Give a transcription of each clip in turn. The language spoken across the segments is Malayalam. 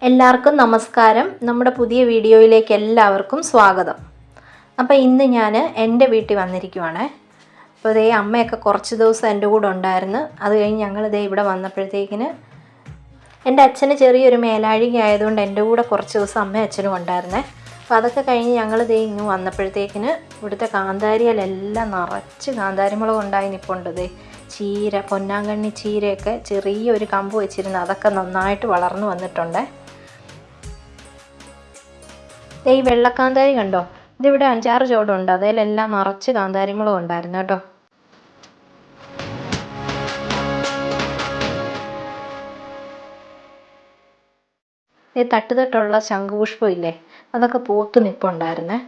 എല്ലാവർക്കും നമസ്കാരം. നമ്മുടെ പുതിയ വീഡിയോയിലേക്ക് എല്ലാവർക്കും സ്വാഗതം. അപ്പോൾ ഇന്ന് ഞാൻ എൻ്റെ വീട്ടിൽ വന്നിരിക്കുവാണ്. അപ്പോൾ ഇതേ അമ്മയൊക്കെ കുറച്ച് ദിവസം എൻ്റെ കൂടെ ഉണ്ടായിരുന്നു. അത് കഴിഞ്ഞ് ഞങ്ങളിതേ ഇവിടെ വന്നപ്പോഴത്തേക്കിന് എൻ്റെ അച്ഛന് ചെറിയൊരു മേലാഴിക ആയതുകൊണ്ട് എൻ്റെ കൂടെ കുറച്ച് ദിവസം അമ്മയും അച്ഛനും ഉണ്ടായിരുന്നേ. അപ്പോൾ അതൊക്കെ കഴിഞ്ഞ് ഞങ്ങളിതേ ഇങ്ങ് വന്നപ്പോഴത്തേക്കിന് ഇവിടുത്തെ കാന്താരിയിലെല്ലാം നിറച്ച് കാന്താരിമുളക് ഉണ്ടായി നിൽപ്പുണ്ട്. ഇതേ ചീര, പൊന്നാങ്കണ്ണി ചീരയൊക്കെ ചെറിയൊരു കമ്പ് വെച്ചിരുന്നു, അതൊക്കെ നന്നായിട്ട് വളർന്നു വന്നിട്ടുണ്ട്. ഈ വെള്ളക്കാന്താരി കണ്ടോ, ഇതിവിടെ 5-6 ചോടുണ്ട്, അതിലെല്ലാം നിറച്ച് കാന്താരിമുളക് ഉണ്ടായിരുന്നു കേട്ടോ. ഈ തട്ടുതട്ടുള്ള ശംഖുപുഷ്പം ഇല്ലേ, അതൊക്കെ പൂത്ത് നിൽപ്പുണ്ടായിരുന്നേ.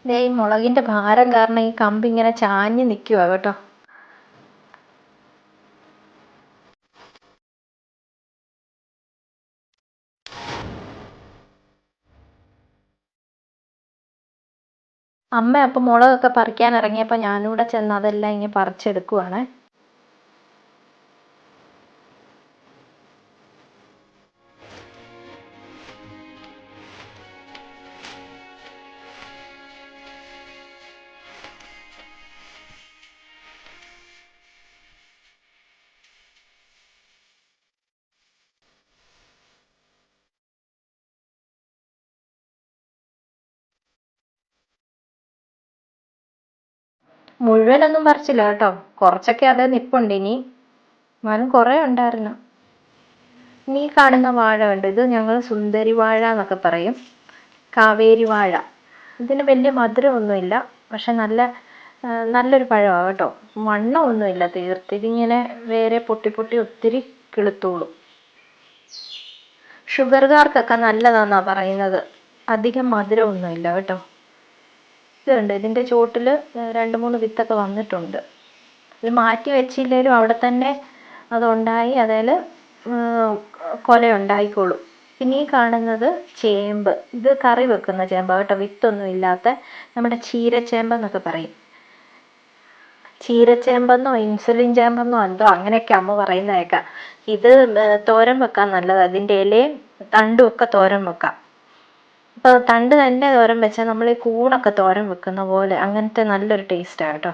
ഈ മുളകിൻ്റെ ഭാരം കാരണം ഈ കമ്പ് ഇങ്ങനെ ചാഞ്ഞ് നിൽക്കുക കേട്ടോ. അമ്മ അപ്പം മുളകൊക്കെ പറിക്കാൻ ഇറങ്ങിയപ്പോൾ ഞാനിവിടെ ചെന്ന് അതെല്ലാം ഇങ്ങനെ പറിച്ചെടുക്കുവാണ്. മുഴുവനൊന്നും പറിച്ചില്ല കേട്ടോ, കുറച്ചൊക്കെ അതേ നിപ്പുണ്ട് ഇനി, എന്നാലും കുറേ ഉണ്ടായിരുന്നു. ഈ കാണുന്ന വാഴ ഉണ്ട്, ഇത് ഞങ്ങൾ സുന്ദരി വാഴ എന്നൊക്കെ പറയും, കാവേരി വാഴ. ഇതിന് വലിയ മധുരമൊന്നുമില്ല, പക്ഷെ നല്ലൊരു പഴമാണ് കേട്ടോ. വണ്ണമൊന്നുമില്ല തീർത്ത്, ഇതിങ്ങനെ വേറെ പൊട്ടി പൊട്ടി ഒത്തിരി കിളുത്തോളും. ഷുഗർകാർക്കൊക്കെ നല്ലതാണെന്നാണ് പറയുന്നത്, അധികം മധുരമൊന്നുമില്ല കേട്ടോ. ഇതുണ്ട്, ഇതിൻ്റെ ചോട്ടിൽ 2-3 വിത്തൊക്കെ വന്നിട്ടുണ്ട്. ഇത് മാറ്റി വെച്ചില്ലെങ്കിലും അവിടെ തന്നെ അതുണ്ടായി, അതിൽ കൊല ഉണ്ടായിക്കോളും. പിന്നെ ഈ കാണുന്നത് ചേമ്പ്, ഇത് കറി വെക്കുന്ന ചേമ്പ് കേട്ടോ, വിത്തൊന്നും ഇല്ലാത്ത നമ്മുടെ ചീരച്ചേമ്പെന്നൊക്കെ പറയും. ചീരച്ചേമ്പെന്നോ ഇൻസുലിൻ ചേമ്പെന്നോ എന്തോ അങ്ങനെയൊക്കെ അമ്മ പറയുന്നതേക്കാം. ഇത് തോരൻ വെക്കാൻ നല്ലതാണ്, അതിൻ്റെ ഇലയും തണ്ടും ഒക്കെ തോരൻ വെക്കാം. അപ്പോൾ തണ്ട് തന്നെ തോരൻ വെച്ചാൽ നമ്മൾ ഈ കൂണൊക്കെ തോരൻ വെക്കുന്ന പോലെ, അങ്ങനത്തെ നല്ലൊരു ടേസ്റ്റാണ് കേട്ടോ.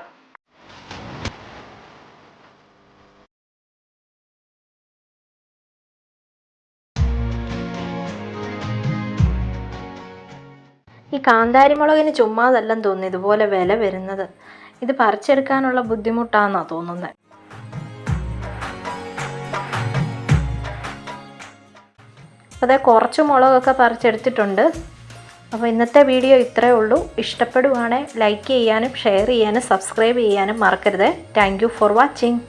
ഈ കാന്താരിമുളകിന് ചുമ്മാതെല്ലാം തോന്നുന്നു ഇതുപോലെ വില വരുന്നത്. ഇത് പറിച്ചെടുക്കാനുള്ള ബുദ്ധിമുട്ടാണെന്നാണ് തോന്നുന്നത്. അപ്പോൾ അതേ കുറച്ച് മുളകൊക്കെ പറിച്ചെടുത്തിട്ടുണ്ട്. അപ്പോൾ ഇന്നത്തെ വീഡിയോ ഇത്രയേ ഉള്ളൂ. ഇഷ്ടപ്പെടുവാണെങ്കിൽ ലൈക്ക് ചെയ്യാനും ഷെയർ ചെയ്യാനും സബ്സ്ക്രൈബ് ചെയ്യാനും മറക്കരുത്. Thank you for watching.